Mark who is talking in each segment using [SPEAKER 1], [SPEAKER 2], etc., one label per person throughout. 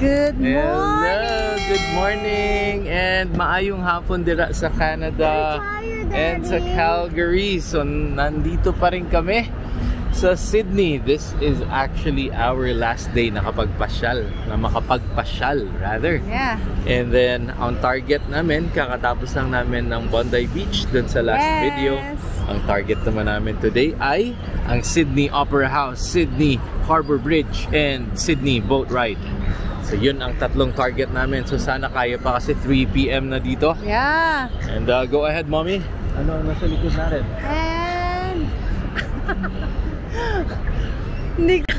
[SPEAKER 1] Good morning!
[SPEAKER 2] Hello! Good morning! And maayong hapon dira sa Canada and sa Calgary. So nandito pa rin kami sa Sydney. This is actually our last day na makapagpasyal rather.
[SPEAKER 1] Yeah.
[SPEAKER 2] And then ang target namin, kakatapos lang namin ng Bondi Beach dun sa last video. Ang target naman namin today ay ang Sydney Opera House, Sydney Harbour Bridge, and Sydney Boat Ride. So yun ang tatlong target namin. So sana kaya pa kasi 3 PM na dito.
[SPEAKER 1] Yeah.
[SPEAKER 2] And go ahead, mommy. Ano ang nasa likod natin?
[SPEAKER 1] And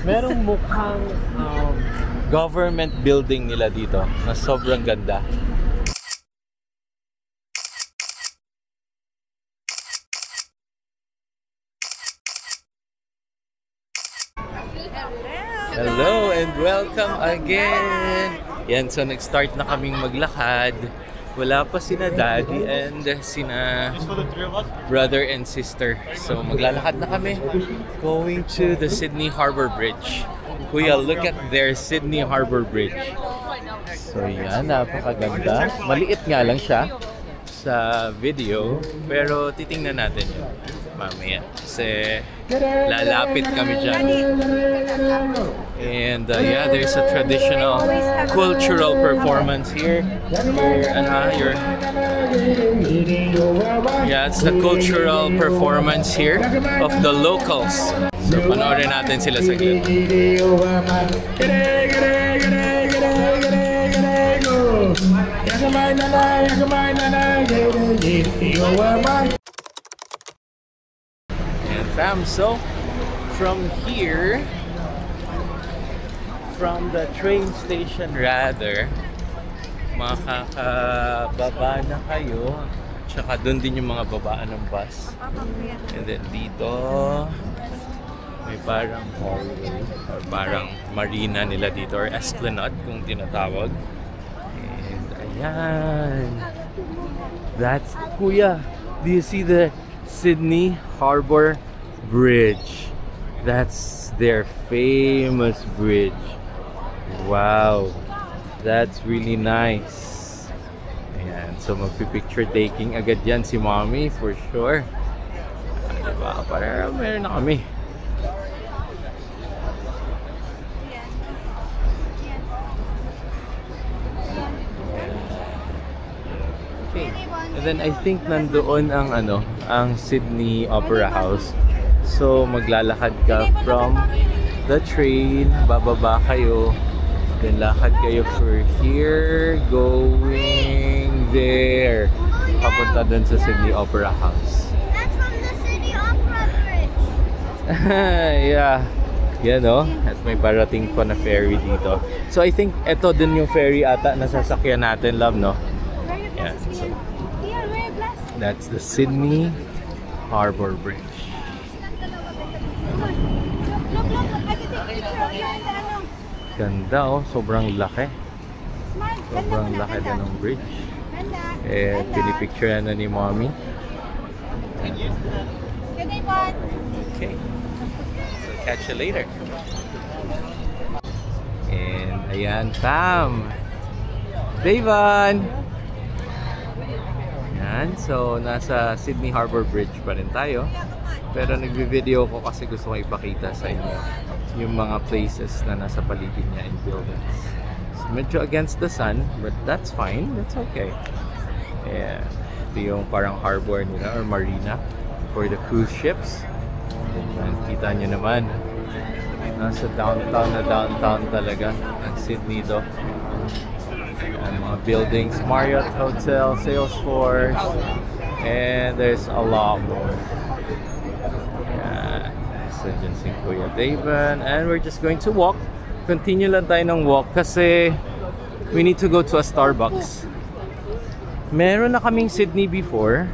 [SPEAKER 2] merong mukhang government building nila dito na sobrang ganda. Hello and welcome again! Yan, so nag-start na kaming maglakad. Wala pa sina daddy and sina brother and sister. So maglalakad na kami going to the Sydney Harbour Bridge. Kuya, look at their Sydney Harbour Bridge. So yan, napakaganda. Maliit nga lang siya sa video, pero titingnan natin yun mamaya kasi lalapit kami dyan. And yeah, there's a traditional cultural performance here. Yeah, it's the cultural performance here of the locals. So panoorin natin sila saglit. And fam, so from here, from the train station rather, makakababa na kayo. Tsaka doon din yung mga babaan ng bus. And then dito may parang hallway or parang marina nila dito or esplanade kung tinatawag. And ayan, that's kuya, do you see the Sydney Harbour Bridge? That's their famous bridge. Wow, that's really nice. Ayan, so magpipicture taking agad yan si mommy for sure. Diba? Para meron na kami. Okay. And then I think nandoon ang ang Sydney Opera House. So maglalakad ka from the train, bababa kayo. Then lakad kayo for here, going there. Papunta dun sa Sydney Opera House.
[SPEAKER 3] That's from the Sydney Opera Bridge.
[SPEAKER 2] Yeah. Yan o. At may parating pa na ferry dito. So I think ito din yung ferry ata na sasakyan natin, love, no? Yeah. So that's the Sydney Harbour Bridge. Ganda oh, sobrang laki. Sobrang laki na ng bridge. Eh, pinipicture na ni mommy. Okay. So, catch you later. And ayan, fam. Davon! Yan, so nasa Sydney Harbour Bridge pa rin tayo. Pero nagbi-video ko kasi gusto kong ipakita sa inyo yung mga places na nasa paligid niya in buildings. So, medyo against the sun, but that's fine. That's okay. Yeah. Ito yung parang harbor nila or marina for the cruise ships. And kita nyo naman, nasa downtown na downtown talaga ng Sydney do. And mga buildings, Marriott Hotel, Salesforce, and there's a lot more. So dyan si Kuya Davon, and we're just going to walk. Continue lang tayo ng walk kasi we need to go to a Starbucks. Meron na kaming Sydney before,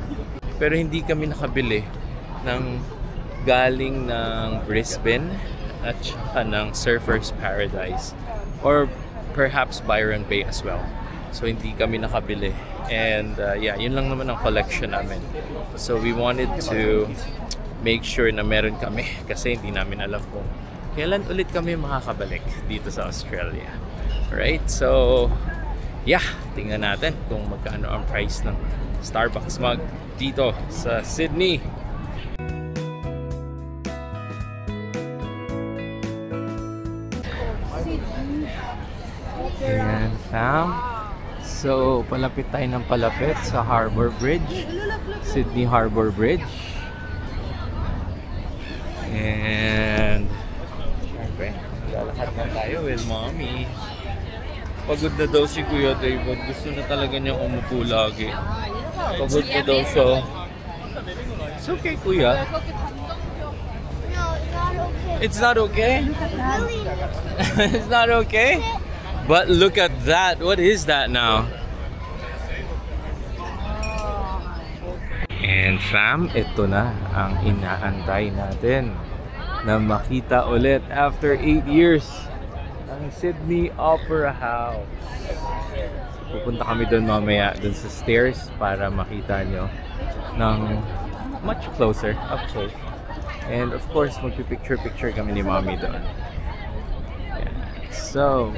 [SPEAKER 2] pero hindi kami nakabili ng galing ng Brisbane at saka ng Surfers Paradise or perhaps Byron Bay as well. So hindi kami nakabili, and yeah, yun lang naman ang collection namin. So we wanted to make sure na meron kami kasi hindi namin alam kung kailan ulit kami makakabalik dito sa Australia. Right? So, yeah. Tingnan natin kung magkano ang price ng Starbucks mug dito sa Sydney. Ayan, fam. So, palapit tayo ng palapit sa Harbour Bridge. Sydney Harbour Bridge. And syempre, lalakad na tayo with mommy. Pagod na daw si Kuya David. Gusto na talaga niyang umupo lagi. Pagod na daw siya. It's okay, Kuya.
[SPEAKER 3] No, it's not okay.
[SPEAKER 2] It's not okay?
[SPEAKER 3] Really?
[SPEAKER 2] It's not okay? But look at that. What is that now? And fam, ito na ang inaantay natin na makita ulit after 8 years ang Sydney Opera House. Pupunta kami doon mamaya doon sa stairs para makita nyo ng much closer, up close. And of course, magpipicture-picture kami ni mommy doon. Yeah. So,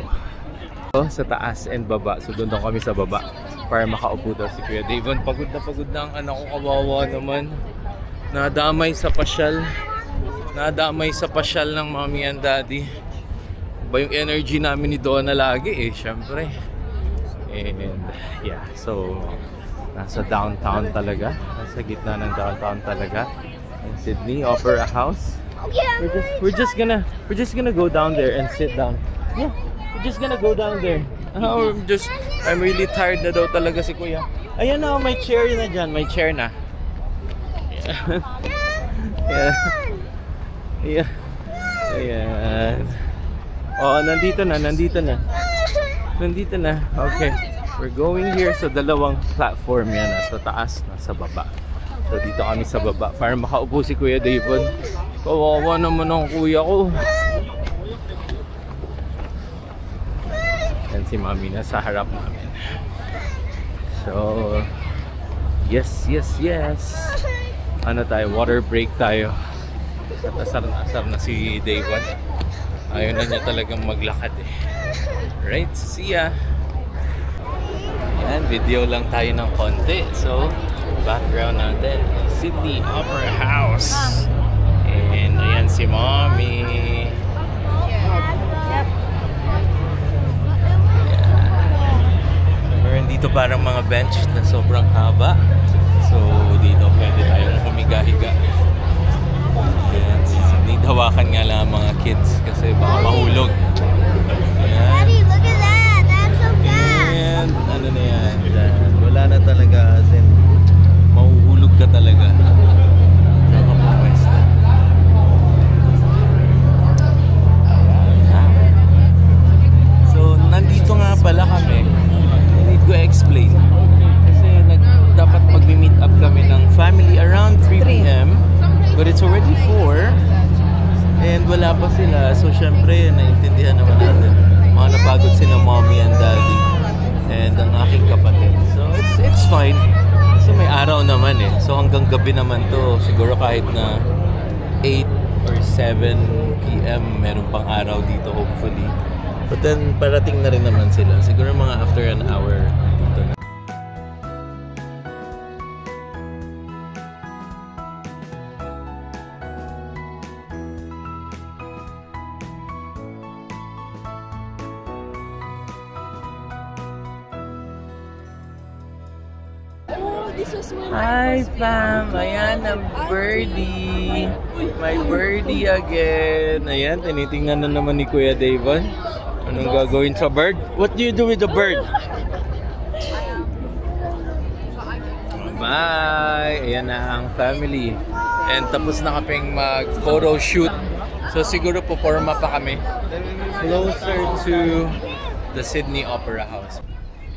[SPEAKER 2] sa taas and baba. So doon kami sa baba para makaupo daw si Kuya Davon. Pagod na ang anak ko, kawawa naman. Nadamay sa pasyal. Nadamay sa pasyal ng mommy and daddy. Ba yung energy namin ni Donna lagi syempre. And yeah, so nasa downtown talaga. Nasa gitna ng downtown talaga. In Sydney Opera House. We're just gonna go down there and sit down. Yeah. We're just gonna go down there. I'm really tired na daw talaga si Kuya. Ayan na, may chair na dyan. May chair na. Yeah. Yeah. Ayan. Oh, nandito na. Nandito na. Okay. We're going here sa dalawang platform yan. Nasa taas, nasa baba. So dito kami sa baba para makaupo si Kuya Davon. Kawawa naman ang kuya ko. And si Mami na sa harap namin. So, yes. Ano tayo? Water break tayo. At asar na si Davon. Ayaw na niya talagang maglakad Right, see ya! Ayan, video lang tayo ng konti. So, background natin, Sydney Opera House. And ayan si Mommy. Meron dito parang mga bench na sobrang haba. So dito pwede tayong humiga-higa. Need hawakan nga lang mga kids kasi baka mahulog.
[SPEAKER 3] Daddy, look at that. That's so fast.
[SPEAKER 2] And ano na yan, wala na talaga as in mahuhulog ka talaga. So nandito nga pala kami. Ko explain kasi dapat mag-meet up kami ng family around 3 PM but it's already 4 and wala pa sila, so syempre naiintindihan naman natin mga napagod sila mommy and daddy and ang aking kapatid, so it's fine kasi may araw naman so hanggang gabi naman to, siguro kahit na 8 or 7 PM meron pang araw dito hopefully. But then, parating na rin naman sila. Siguro mga after an hour dito na. Hi, fam! Ayan ang birdie! My birdie again! Ayan, tinitingnan na naman ni Kuya Davon. Anong gagawin sa bird? What do you do with the bird? Bye! Ayan na ang family. And tapos na kaming mag-photo shoot. So siguro puporma pa kami. Closer to the Sydney Opera House.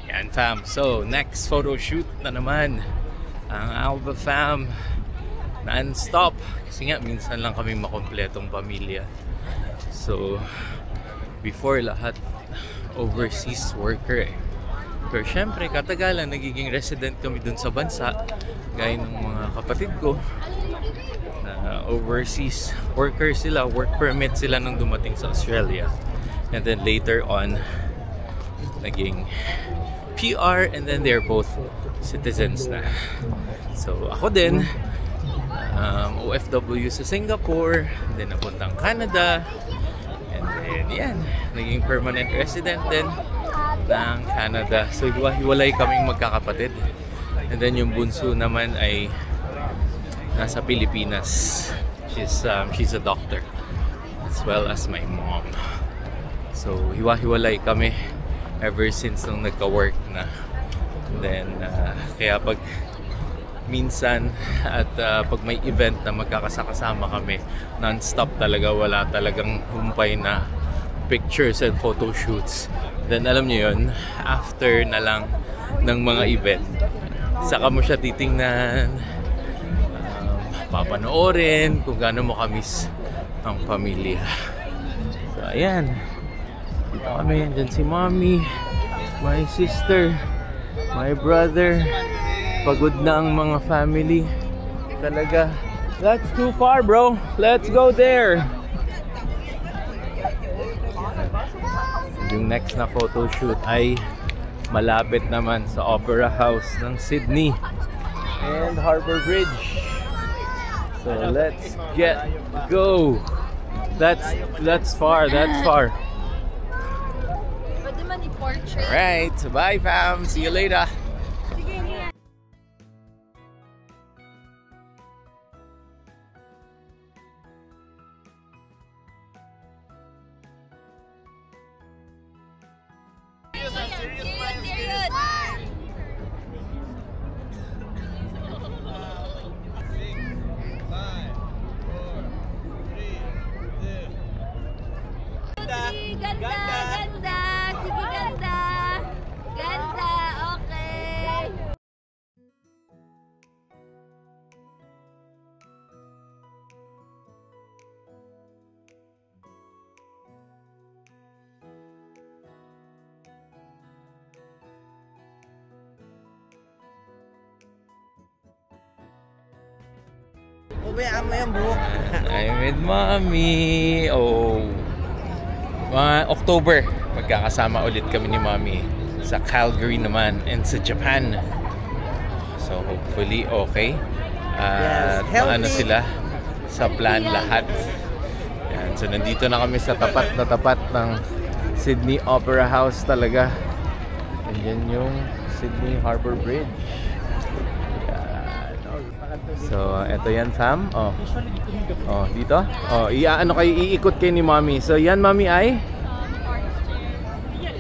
[SPEAKER 2] Ayan fam. So next photo shoot na naman. Ang Alba fam. Non-stop. Kasi nga minsan lang kami makompletong pamilya. So before lahat, overseas worker Pero syempre, katagalan, nagiging resident kami dun sa bansa. Gaya ng mga kapatid ko na overseas worker sila, work permit sila nung dumating sa Australia. And then later on, naging PR, and then they're both citizens na. So ako din, OFW sa Singapore, then napuntang Canada, and then yan, naging permanent resident din ng Canada. So hiwa-hiwalay kaming magkakapatid. And then yung bunso naman ay nasa Pilipinas. She's a doctor as well as my mom. So hiwa-hiwalay kami ever since nung nagka-work na. Then kaya pag minsan at pag may event na magkakasama kami, non-stop talaga, wala talagang humpay na pictures and photo shoots. Then alam niyo yun, after na lang ng mga event, saka mo siya titingnan, papanoorin kung gaano mo kamiss ang pamilya. So ayan, dito kami, dyan si mommy, my sister, my brother. Pagod na ang mga family talaga. That's too far, bro, let's go there. Yung next na photo shoot ay malapit naman sa Opera House ng Sydney and Harbour Bridge. So let's go. That's far. Alright, bye fam. See you later.
[SPEAKER 3] Ganda, okay.
[SPEAKER 4] Ubayaan mo yung buhok.
[SPEAKER 2] I'm with mommy. Oh, mga October magkakasama ulit kami ni mommy sa Calgary naman and sa Japan. So hopefully okay. At
[SPEAKER 4] Yes,
[SPEAKER 2] ano sila sa plan lahat. Yan. So nandito na kami sa tapat ng Sydney Opera House talaga. And yan yung Sydney Harbour Bridge. So, eto yan fam. Oh, dito. Oh, ano kayo, iikot kayo ni mommy. So, yan mommy ay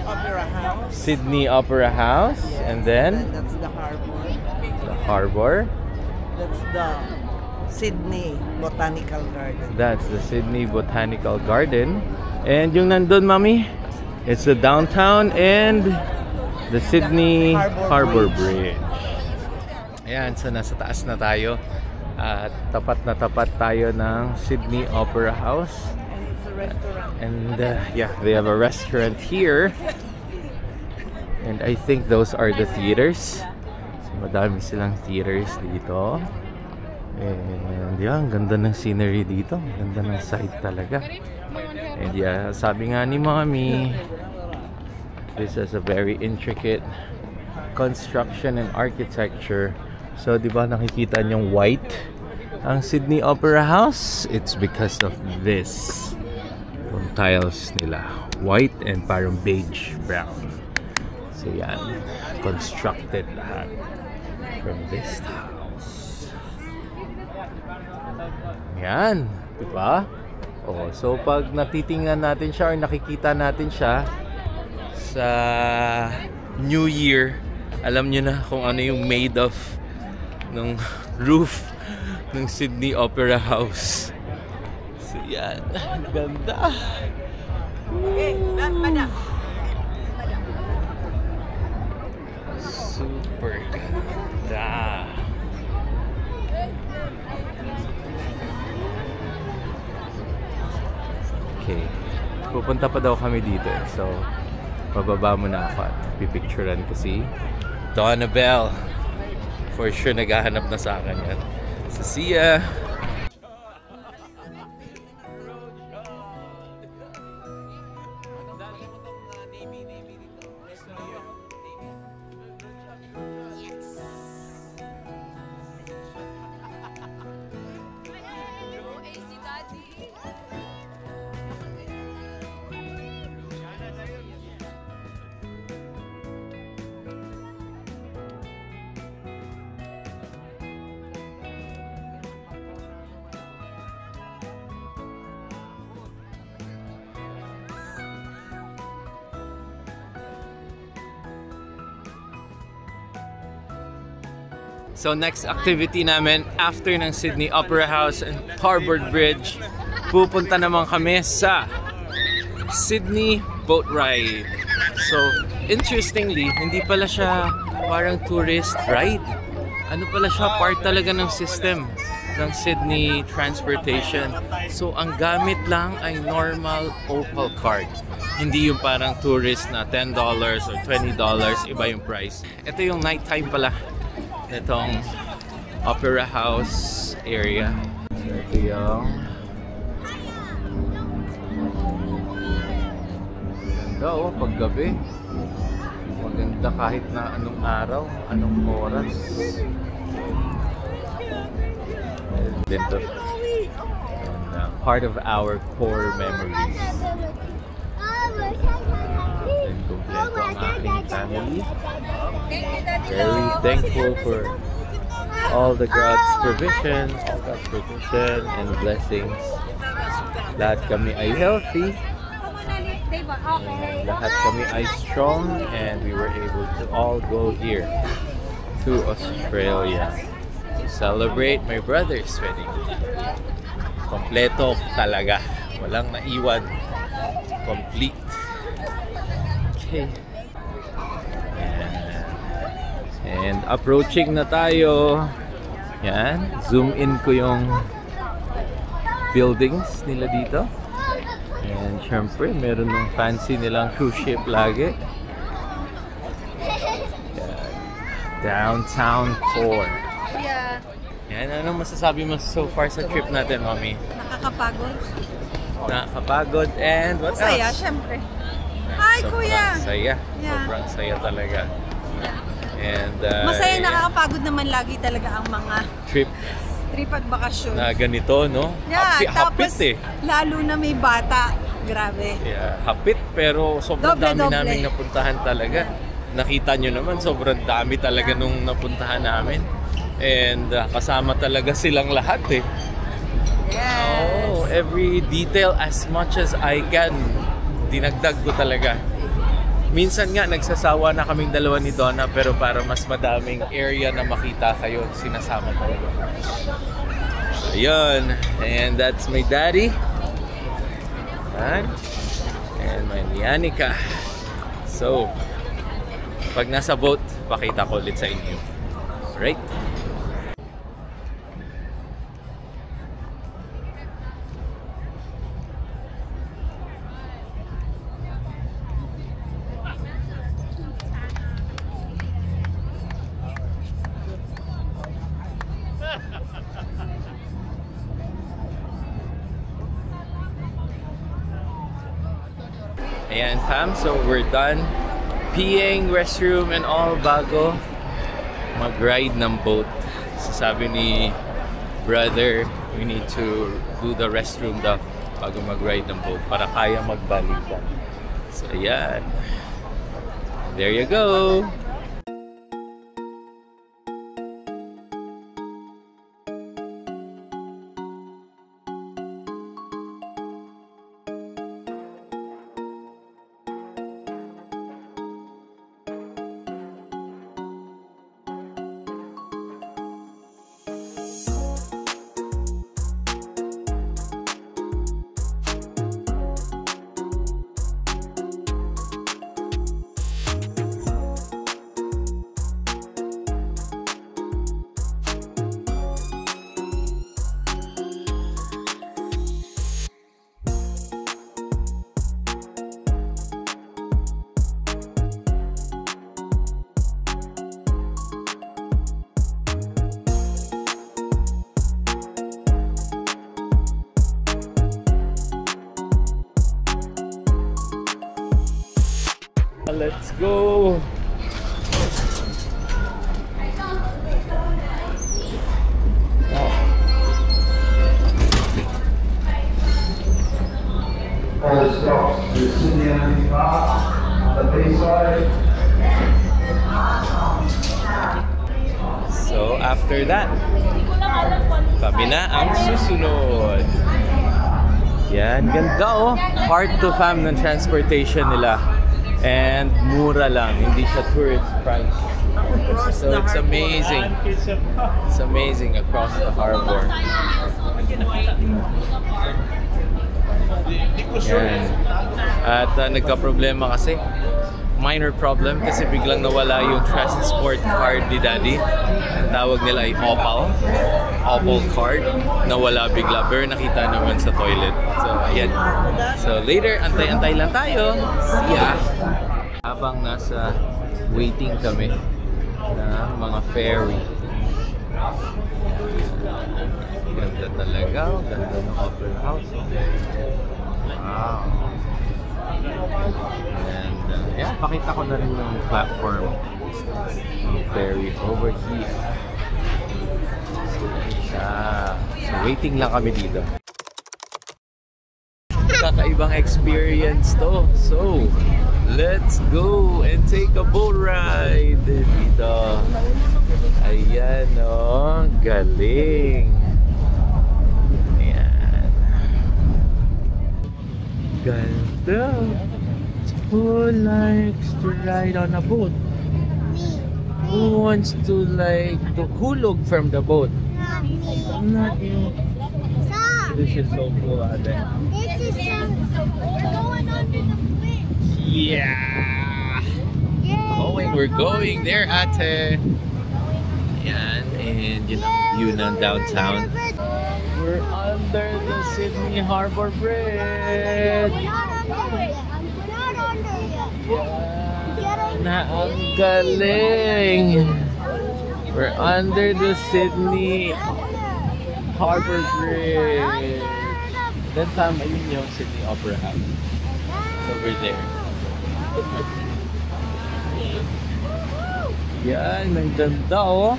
[SPEAKER 4] Opera House.
[SPEAKER 2] Sydney Opera House. And then
[SPEAKER 4] That's the harbor.
[SPEAKER 2] the harbor.
[SPEAKER 4] That's the Sydney Botanical Garden.
[SPEAKER 2] That's the Sydney Botanical Garden. And yung nandun mommy, it's the downtown and the Sydney Harbour Bridge. Ayan, so nasa taas na tayo. At tapat na tapat tayo ng Sydney Opera House.
[SPEAKER 4] And it's a restaurant.
[SPEAKER 2] And yeah, they have a restaurant here. And I think those are the theaters. So madami silang theaters dito. And yeah, ang ganda ng scenery dito. Ang ganda ng site talaga. And yeah, sabi nga ni mommy, this is a very intricate construction and architecture. So, di ba nakikita niyong white ang Sydney Opera House? It's because of this. Yung tiles nila. White and parang beige brown. So, yan. Constructed lahat from this house. Yan. Di ba? Oh, so, pag natitingnan natin siya or nakikita natin siya sa New Year, alam niyo na kung ano yung made of ng roof ng Sydney Opera House. So yan, ganda. Super ganda. Okay, pupunta pa daw kami dito. So, pababa muna ako at pipicturean ko si Donabelle. For sure, naghahanap na sa akin yan. So, see ya! So next activity namin after ng Sydney Opera House and Harbour Bridge, pupunta naman kami sa Sydney Boat Ride. So interestingly, hindi pala siya parang tourist ride. Ano pala siya, part talaga ng system ng Sydney Transportation. So ang gamit lang ay normal Opal card. Hindi yung parang tourist na $10 or $20, iba yung price. Ito yung nighttime pala nitong Opera House area. Ito yung maganda paggabi. Maganda kahit na anong araw, anong oras. Dito. And, part of our core memories. And kompleto ang aking family. Very thankful for all the God's provision, and blessings. Lahat kami ay healthy. And lahat kami ay strong, and we were able to all go here to Australia to celebrate my brother's wedding. Kompleto talaga. Walang naiwan. Complete. Okay. And approaching na tayo. Yan. Zoom in ko yung buildings nila dito. And syempre, meron ng fancy nilang cruise ship lagi. Yan. Downtown Core.
[SPEAKER 1] Yeah.
[SPEAKER 2] Yan. Anong masasabi mo so far sa trip natin, Mami?
[SPEAKER 1] Nakakapagod.
[SPEAKER 2] Nakakapagod and what
[SPEAKER 1] Masaya,
[SPEAKER 2] else?
[SPEAKER 1] syempre. Hi,
[SPEAKER 2] Sobrang
[SPEAKER 1] Kuya!
[SPEAKER 2] saya.
[SPEAKER 1] Yeah.
[SPEAKER 2] Sobrang saya talaga. And
[SPEAKER 1] Masaya, nakakapagod naman lagi talaga ang mga
[SPEAKER 2] trip
[SPEAKER 1] trip at bakasyon.
[SPEAKER 2] na ganito, no?
[SPEAKER 1] Yeah,
[SPEAKER 2] Hapit
[SPEAKER 1] tapos
[SPEAKER 2] eh.
[SPEAKER 1] lalo na may bata. Grabe.
[SPEAKER 2] Yeah, hapit pero sobrang dami
[SPEAKER 1] Doble.
[SPEAKER 2] namin napuntahan talaga. Nakita nyo naman, sobrang dami talaga nung napuntahan namin. And kasama talaga silang lahat eh.
[SPEAKER 1] Yes.
[SPEAKER 2] Oh, every detail as much as I can. Dinagdag ko talaga. Minsan nga nagsasawa na kaming dalawa ni Donna, pero para mas madaming area na makita kayo, sinasama talaga. Ayun. And that's my daddy. And my Lianica. So, pag nasa boat, pakita ko ulit sa inyo. Alright? Ayan fam, so we're done peeing, restroom and all bago mag-ride ng boat. So sabi ni brother, we need to do the restroom daw bago mag-ride ng boat para kaya magbalikan. So ayan, there you go. Let's go!
[SPEAKER 5] All stops to Sydney Olympic Park, the Bayside.
[SPEAKER 2] So after that, kami na ang susunod. Yan, ganda oh. Part to fam ng transportation nila. And mura lang, hindi siya tourist price.
[SPEAKER 4] Across
[SPEAKER 2] So
[SPEAKER 4] the
[SPEAKER 2] it's
[SPEAKER 4] harbor.
[SPEAKER 2] amazing. It's amazing across the harbor. Yan. At nagka-problema kasi. Minor problem kasi biglang nawala yung transport card ni Daddy. Ang tawag nila ay Opal. Opal card. Nawala bigla. Pero nakita naman sa toilet. So, ayan. So, later, antay-antay lang tayo. See ya! Habang nasa waiting kami ng mga ferry. Ganda talaga. Ganda ng opera house. Wow. And yeah, pakita ko na rin yung platform ng ferry over here. So waiting lang kami dito. Kakaibang experience to. So, let's go and take a boat ride dito. Ayan o, galing. Ayan. Ganda. Who likes to ride on a boat? Who wants to to hulog from the boat? Not you.
[SPEAKER 3] Stop.
[SPEAKER 2] This is so cool, Ate.
[SPEAKER 3] This is we're going under the bridge.
[SPEAKER 2] Yeah!
[SPEAKER 3] Yay.
[SPEAKER 2] We're going there, Ate. Yan, and yun ang view ng downtown. We're under the Sydney Harbour Bridge.
[SPEAKER 3] We're not under yet. We're not under yet.
[SPEAKER 2] Yeah. Na ang galing. We're under the Sydney Harbour Bridge. Then tama yun yung Sydney Opera House. It's over there. Yan, ang ganda oh.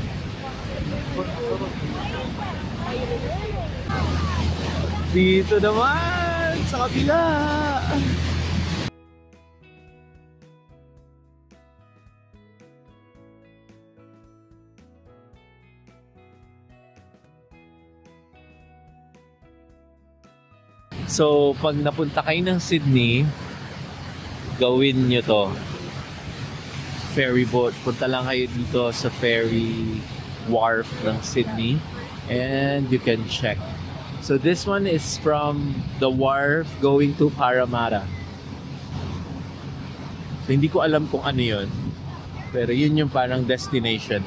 [SPEAKER 2] Dito naman sa kabila. So, pag napunta kayo ng Sydney, gawin nyo to. Ferry boat. Punta lang kayo dito sa ferry wharf ng Sydney and you can check. So this one is from the wharf going to Parramatta. So hindi ko alam kung ano yun. Pero yun yung parang destination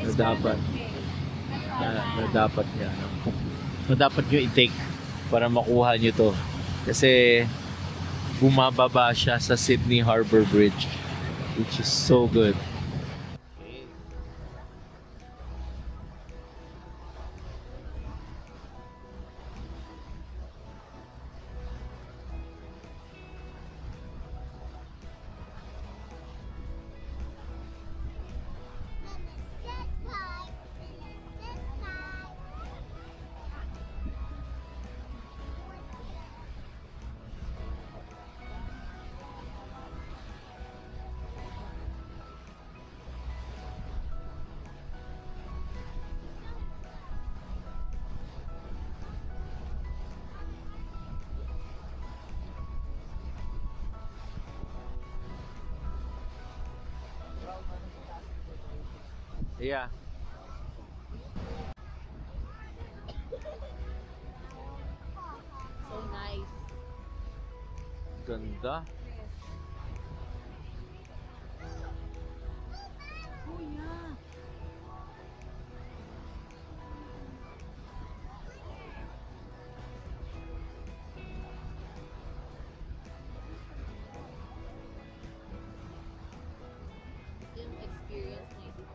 [SPEAKER 2] na dapat na dapat nyo i-take para makuha nyo to. Kasi bumababa siya sa Sydney Harbour Bridge, which is so good. Yeah.
[SPEAKER 1] So nice.
[SPEAKER 2] Ganda.
[SPEAKER 1] Oh yeah. Yung experience na ito.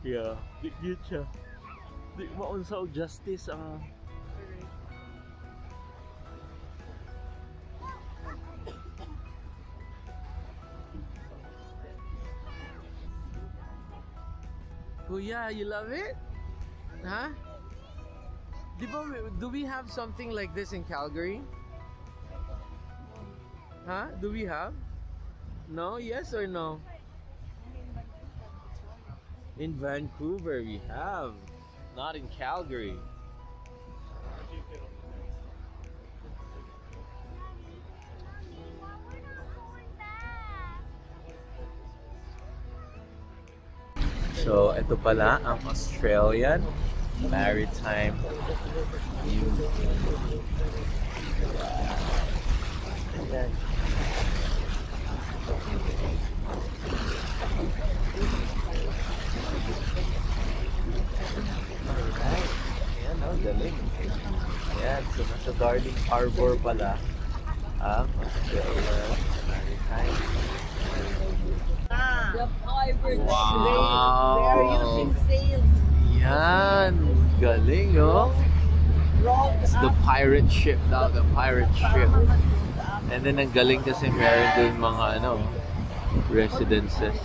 [SPEAKER 2] Yeah. Di siya. Di maunsaw justice ang Oh yeah, you love it? Huh? Do we have something like this in Calgary? Huh? Do we have? No? Yes or no? In Vancouver we have. Not in Calgary. So, ito pala ang Australian Maritime View. Ayan. Alright. Ayan, oh, galing. Ayan, so nasa Darling Harbour pala ang Australian Maritime View.
[SPEAKER 1] The pirate
[SPEAKER 2] Wow!
[SPEAKER 4] They are using sails.
[SPEAKER 2] Yan! Galing, oh! It's the pirate ship daw, the pirate ship. And then ang galing kasi meron dun mga ano, residences.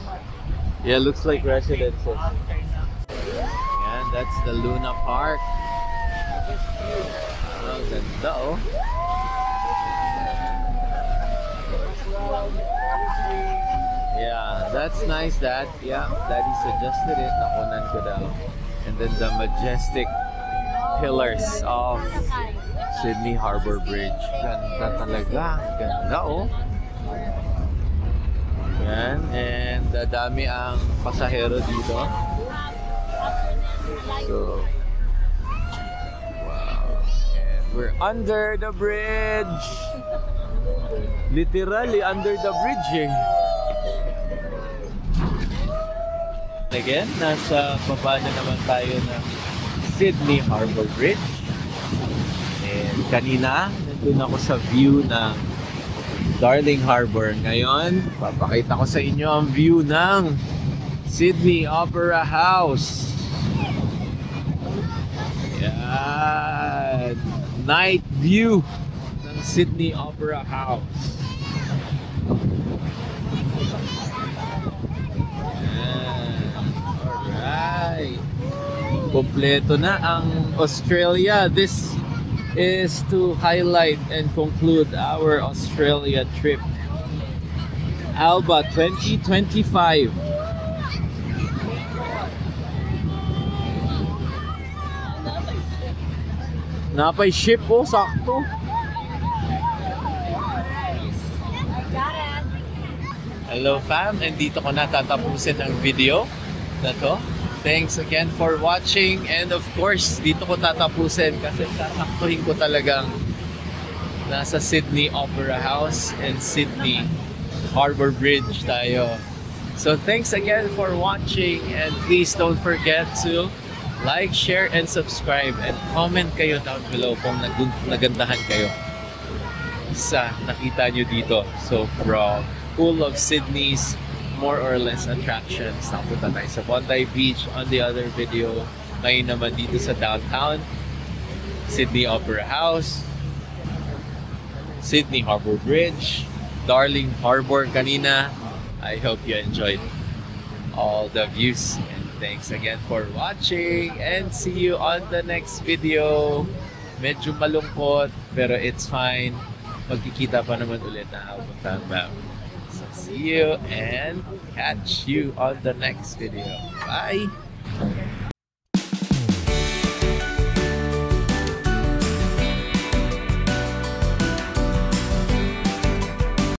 [SPEAKER 2] Yeah, looks like residences. Yan, that's the Luna Park. Oh, ganda, oh. Yeah, that's nice, Dad. Yeah, Daddy suggested it. Nakunan ko daw. And then the majestic pillars of Sydney Harbour Bridge. Ganda talaga. Ganda, oh. Yan. And dami ang pasahero dito. So, wow. And we're under the bridge. Literally under the bridge, eh. Again, nasa baba na naman tayo ng Sydney Harbour Bridge. And kanina, nandun ako sa view ng Darling Harbour. Ngayon, papakita ko sa inyo ang view ng Sydney Opera House. Yan! Night view ng Sydney Opera House. Alright. Kompleto na ang Australia. This is to highlight and conclude our Australia trip. Alba 2025. Napay ship po, sakto. Hello fam, and dito ko na tatapusin ang video na to. Thanks again for watching, and of course, dito ko tatapusin kasi saktuhin ko talagang nasa Sydney Opera House and Sydney Harbour Bridge tayo. So thanks again for watching, and please don't forget to like, share, and subscribe, and comment kayo down below kung nagandahan kayo sa nakita nyo dito. So from full of Sydney's more or less attractions, napunta tayo sa Bondi Beach on the other video. Ngayon naman dito sa downtown, Sydney Opera House, Sydney Harbour Bridge, Darling Harbour kanina. I hope you enjoyed all the views, and thanks again for watching, and see you on the next video. Medyo malungkot pero it's fine, magkikita pa naman ulit na habang tama. So see you and catch you on the next video. Bye!